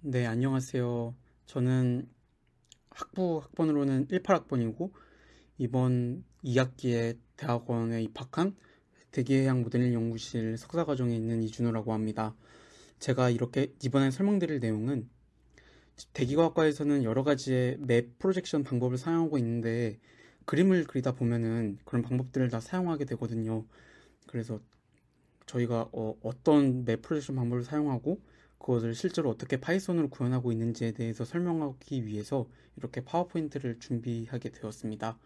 네, 안녕하세요. 저는 학번으로는 18학번이고, 이번 2학기에 대학원에 입학한 대기해양 모델링 연구실 석사과정에 있는 이준호라고 합니다. 제가 이렇게 이번에 설명드릴 내용은 대기과학과에서는 여러 가지의 맵 프로젝션 방법을 사용하고 있는데, 그림을 그리다 보면은 그런 방법들을 다 사용하게 되거든요. 그래서 저희가 어떤 맵 프로젝션 방법을 사용하고 그것을 실제로 어떻게 파이썬으로 구현하고 있는지에 대해서 설명하기 위해서 이렇게 파워포인트를 준비하게 되었습니다.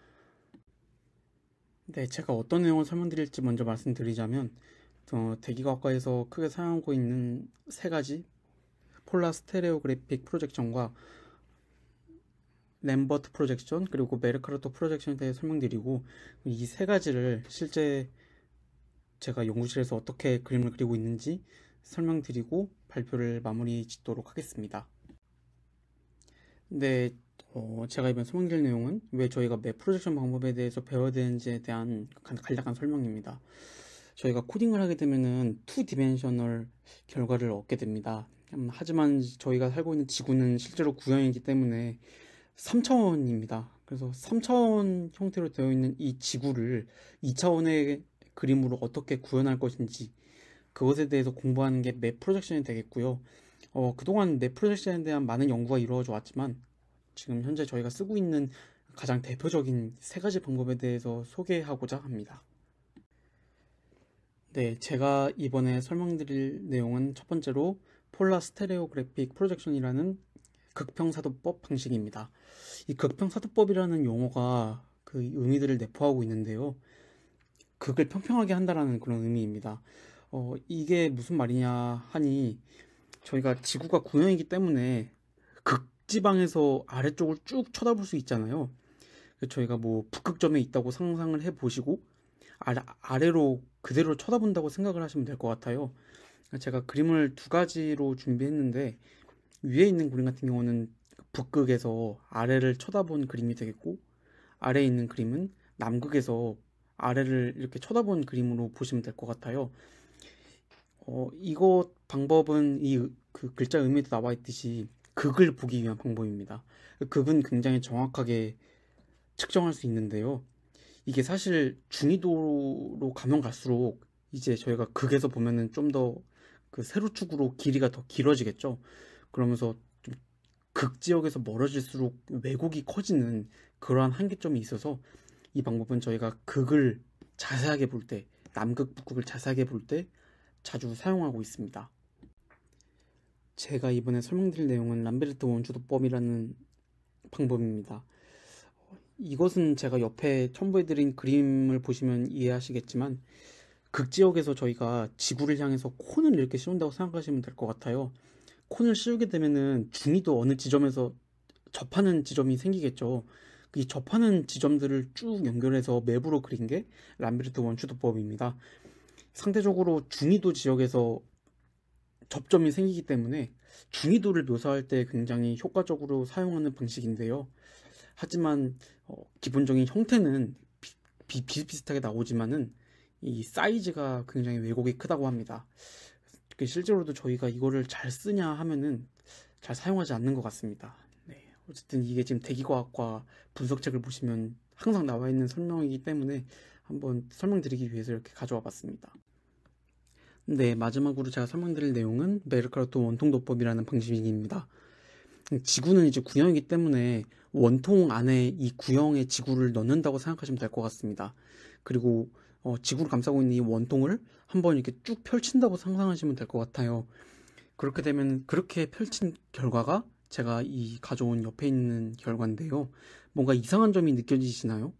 네, 제가 어떤 내용을 설명드릴지 먼저 말씀드리자면 대기과학과에서 크게 사용하고 있는 세 가지 폴라 스테레오 그래픽 프로젝션과 램버트 프로젝션 그리고 메르카르토 프로젝션에 대해 설명드리고, 이 세 가지를 실제 제가 연구실에서 어떻게 그림을 그리고 있는지 설명드리고 발표를 마무리 짓도록 하겠습니다. 근데 제가 이번 설명드릴 내용은 왜 저희가 맵 프로젝션 방법에 대해서 배워야 되는지에 대한 간략한 설명입니다. 저희가 코딩을 하게 되면은 2디멘셔널 결과를 얻게 됩니다. 하지만 저희가 살고 있는 지구는 실제로 구형이기 때문에 3차원입니다. 그래서 3차원 형태로 되어 있는 이 지구를 2차원의 그림으로 어떻게 구현할 것인지, 그것에 대해서 공부하는 게 맵 프로젝션이 되겠고요. 그동안 맵 프로젝션에 대한 많은 연구가 이루어져 왔지만 지금 현재 저희가 쓰고 있는 가장 대표적인 세 가지 방법에 대해서 소개하고자 합니다. 네, 제가 이번에 설명드릴 내용은 첫 번째로 폴라 스테레오 그래픽 프로젝션이라는 극평사도법 방식입니다. 이 극평사도법이라는 용어가 그 의미들을 내포하고 있는데요. 극을 평평하게 한다라는 그런 의미입니다. 이게 무슨 말이냐 하니, 저희가 지구가 구형이기 때문에 극지방에서 아래쪽을 쭉 쳐다볼 수 있잖아요. 저희가 뭐 북극점에 있다고 상상을 해보시고 아래로 그대로 쳐다본다고 생각을 하시면 될 것 같아요. 제가 그림을 두 가지로 준비했는데, 위에 있는 그림 같은 경우는 북극에서 아래를 쳐다본 그림이 되겠고, 아래에 있는 그림은 남극에서 아래를 이렇게 쳐다본 그림으로 보시면 될 것 같아요. 이거 방법은 그 글자 의미에도 나와 있듯이 극을 보기 위한 방법입니다. 극은 굉장히 정확하게 측정할 수 있는데요. 이게 사실 중위도로 가면 갈수록 이제 저희가 극에서 보면은 좀 더 그 세로축으로 길이가 더 길어지겠죠. 그러면서 좀 극지역에서 멀어질수록 왜곡이 커지는 그러한 한계점이 있어서, 이 방법은 저희가 극을 자세하게 볼 때, 남극, 북극을 자세하게 볼 때 자주 사용하고 있습니다. 제가 이번에 설명드릴 내용은 람베르트 원주도법이라는 방법입니다. 이것은 제가 옆에 첨부해드린 그림을 보시면 이해하시겠지만, 극지역에서 저희가 지구를 향해서 콘을 이렇게 씌운다고 생각하시면 될 것 같아요. 콘을 씌우게 되면은 중위도 어느 지점에서 접하는 지점이 생기겠죠. 이 접하는 지점들을 쭉 연결해서 맵으로 그린 게 람베르트 원추도법입니다. 상대적으로 중위도 지역에서 접점이 생기기 때문에 중위도를 묘사할 때 굉장히 효과적으로 사용하는 방식인데요. 하지만 기본적인 형태는 비슷비슷하게 나오지만은 이 사이즈가 굉장히 왜곡이 크다고 합니다. 실제로도 저희가 이거를 잘 쓰냐 하면은 잘 사용하지 않는 것 같습니다. 네, 어쨌든 이게 지금 대기과학과 분석책을 보시면 항상 나와 있는 설명이기 때문에 한번 설명드리기 위해서 이렇게 가져와 봤습니다. 네, 마지막으로 제가 설명드릴 내용은 메르카르토 원통도법이라는 방식입니다. 지구는 이제 구형이기 때문에 원통 안에 이 구형의 지구를 넣는다고 생각하시면 될 것 같습니다. 그리고 지구를 감싸고 있는 이 원통을 한번 이렇게 쭉 펼친다고 상상하시면 될 것 같아요. 그렇게 되면 그렇게 펼친 결과가 제가 이 가져온 옆에 있는 결과인데요. 뭔가 이상한 점이 느껴지시나요?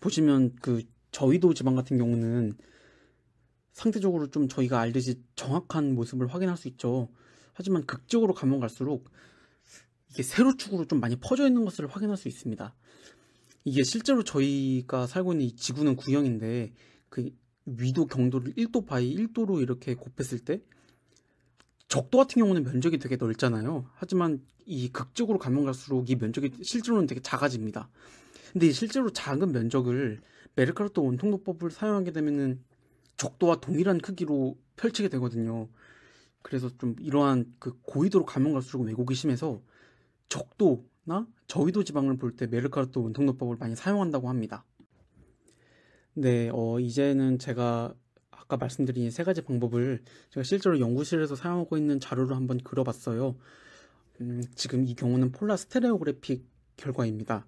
보시면 그 저위도 지방 같은 경우는 상대적으로 좀 저희가 알듯이 정확한 모습을 확인할 수 있죠. 하지만 극적으로 가면 갈수록 이게 세로축으로 좀 많이 퍼져 있는 것을 확인할 수 있습니다. 이게 실제로 저희가 살고 있는 이 지구는 구형인데, 그 위도 경도를 1도 바이 1도로 이렇게 곱했을 때 적도 같은 경우는 면적이 되게 넓잖아요. 하지만 이 극적으로 가면 갈수록 이 면적이 실제로는 되게 작아집니다. 근데 이 실제로 작은 면적을 메르카르토 원통도법을 사용하게 되면은 적도와 동일한 크기로 펼치게 되거든요. 그래서 좀 이러한 그 고위도로 가면 갈수록 왜곡이 심해서 적도나 저위도 지방을 볼 때 메르카르토 원통도법을 많이 사용한다고 합니다. 네, 이제는 제가 아까 말씀드린 세 가지 방법을 제가 실제로 연구실에서 사용하고 있는 자료를 한번 그려봤어요. 지금 이 경우는 폴라 스테레오그래픽 결과입니다.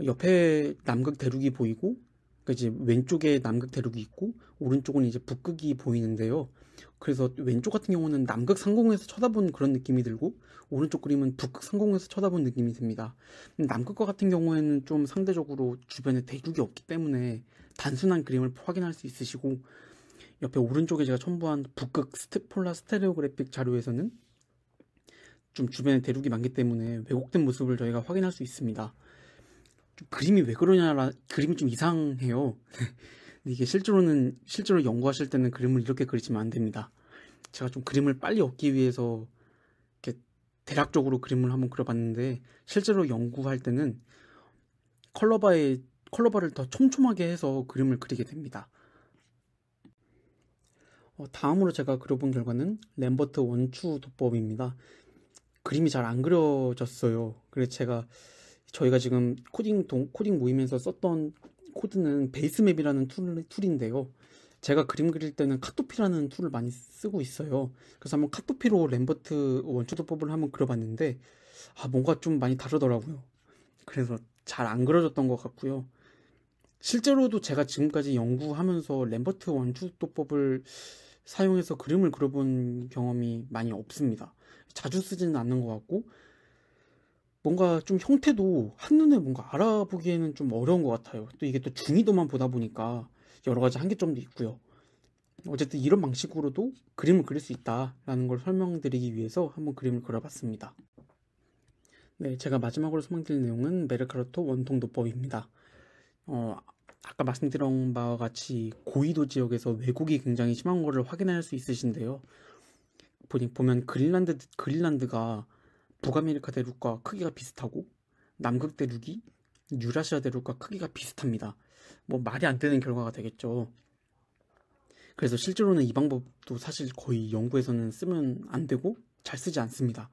옆에 남극 대륙이 보이고, 그러니까 이제 왼쪽에 남극 대륙이 있고, 오른쪽은 이제 북극이 보이는데요. 그래서 왼쪽 같은 경우는 남극 상공에서 쳐다본 그런 느낌이 들고, 오른쪽 그림은 북극 상공에서 쳐다본 느낌이 듭니다. 남극과 같은 경우에는 좀 상대적으로 주변에 대륙이 없기 때문에 단순한 그림을 확인할 수 있으시고, 옆에 오른쪽에 제가 첨부한 북극 폴라 스테레오그래픽 자료에서는 좀 주변에 대륙이 많기 때문에 왜곡된 모습을 저희가 확인할 수 있습니다. 좀 그림이 왜 그러냐, 그림이 좀 이상해요. 근데 이게 실제로 연구하실 때는 그림을 이렇게 그리시면 안 됩니다. 제가 좀 그림을 빨리 얻기 위해서 이렇게 대략적으로 그림을 한번 그려봤는데, 실제로 연구할 때는 컬러바를 더 촘촘하게 해서 그림을 그리게 됩니다. 다음으로 제가 그려본 결과는 램버트 원추 도법입니다. 그림이 잘 안 그려졌어요. 그래서 저희가 지금 코딩 모임에서 썼던 코드는 베이스맵이라는 툴인데요. 제가 그림 그릴 때는 카토피라는 툴을 많이 쓰고 있어요. 그래서 한번 카토피로 램버트 원추도법을 한번 그려봤는데, 뭔가 좀 많이 다르더라고요. 그래서 잘 안 그려졌던 것 같고요. 실제로도 제가 지금까지 연구하면서 램버트 원추도법을 사용해서 그림을 그려본 경험이 많이 없습니다. 자주 쓰지는 않는 것 같고, 뭔가 좀 형태도 한눈에 뭔가 알아보기에는 좀 어려운 것 같아요. 또 이게 또 중위도만 보다 보니까 여러 가지 한계점도 있고요. 어쨌든 이런 방식으로도 그림을 그릴 수 있다라는 걸 설명드리기 위해서 한번 그림을 그려봤습니다. 네, 제가 마지막으로 설명드릴 내용은 메르카르토 원통도법입니다. 아까 말씀드린 바와 같이 고위도 지역에서 왜곡이 굉장히 심한 것을 확인할 수 있으신데요. 보면 그린란드가 북아메리카 대륙과 크기가 비슷하고, 남극 대륙이 유라시아 대륙과 크기가 비슷합니다. 뭐 말이 안 되는 결과가 되겠죠. 그래서 실제로는 이 방법도 사실 거의 연구에서는 쓰면 안 되고 잘 쓰지 않습니다.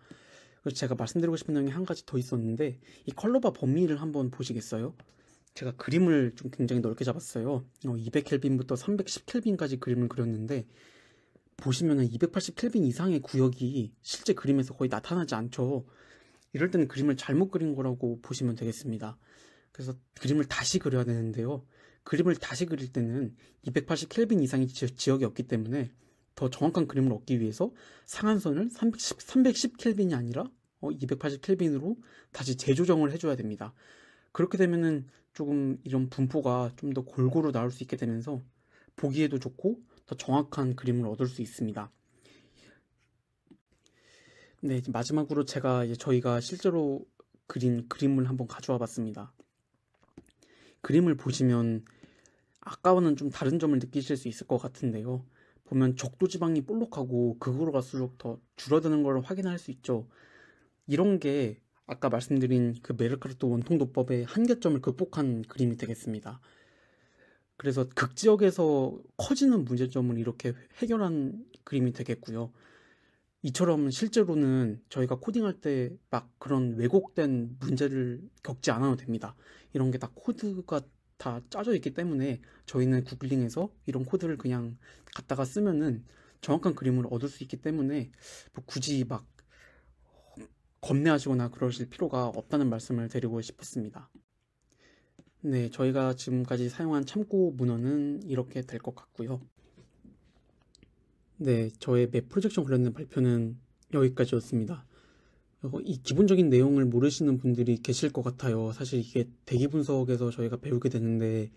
그래서 제가 말씀드리고 싶은 내용이 한 가지 더 있었는데, 이 컬러바 범위를 한번 보시겠어요? 제가 그림을 좀 굉장히 넓게 잡았어요. 200켈빈부터 310켈빈까지 그림을 그렸는데, 보시면은 280켈빈 이상의 구역이 실제 그림에서 거의 나타나지 않죠. 이럴 때는 그림을 잘못 그린 거라고 보시면 되겠습니다. 그래서 그림을 다시 그려야 되는데요. 그림을 다시 그릴 때는 280켈빈 이상의 지역이 없기 때문에 더 정확한 그림을 얻기 위해서 상한선을 310켈빈이 아니라 280켈빈으로 다시 재조정을 해줘야 됩니다. 그렇게 되면은 조금 이런 분포가 좀 더 골고루 나올 수 있게 되면서 보기에도 좋고 더 정확한 그림을 얻을 수 있습니다. 네, 마지막으로 저희가 실제로 그린 그림을 한번 가져와 봤습니다. 그림을 보시면 아까와는 좀 다른 점을 느끼실 수 있을 것 같은데요. 보면 적도 지방이 볼록하고 극으로 갈수록 더 줄어드는 걸 확인할 수 있죠. 이런 게 아까 말씀드린 그 메르카르토 원통도법의 한계점을 극복한 그림이 되겠습니다. 그래서 극지역에서 커지는 문제점을 이렇게 해결한 그림이 되겠고요. 이처럼 실제로는 저희가 코딩할 때 막 그런 왜곡된 문제를 겪지 않아도 됩니다. 이런 게 다 코드가 다 짜져 있기 때문에 저희는 구글링에서 이런 코드를 그냥 갖다가 쓰면은 정확한 그림을 얻을 수 있기 때문에 뭐 굳이 막 겁내하시거나 그러실 필요가 없다는 말씀을 드리고 싶었습니다. 네, 저희가 지금까지 사용한 참고 문헌은 이렇게 될 것 같고요. 네, 저의 맵 프로젝션 관련된 발표는 여기까지였습니다. 이 기본적인 내용을 모르시는 분들이 계실 것 같아요. 사실 이게 대기 분석에서 저희가 배우게 되는데,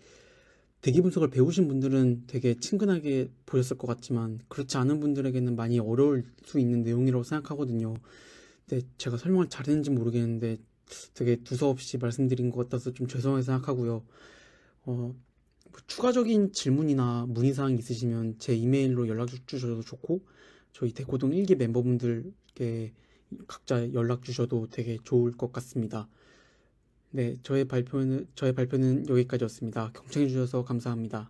대기 분석을 배우신 분들은 되게 친근하게 보셨을 것 같지만 그렇지 않은 분들에게는 많이 어려울 수 있는 내용이라고 생각하거든요. 근데 제가 설명을 잘했는지 모르겠는데 되게 두서없이 말씀드린 것 같아서 좀 죄송하게 생각하고요. 뭐 추가적인 질문이나 문의사항 있으시면 제 이메일로 연락 주셔도 좋고, 저희 대코동 1기 멤버분들께 각자 연락 주셔도 되게 좋을 것 같습니다. 네, 저의 발표는 여기까지였습니다. 경청해 주셔서 감사합니다.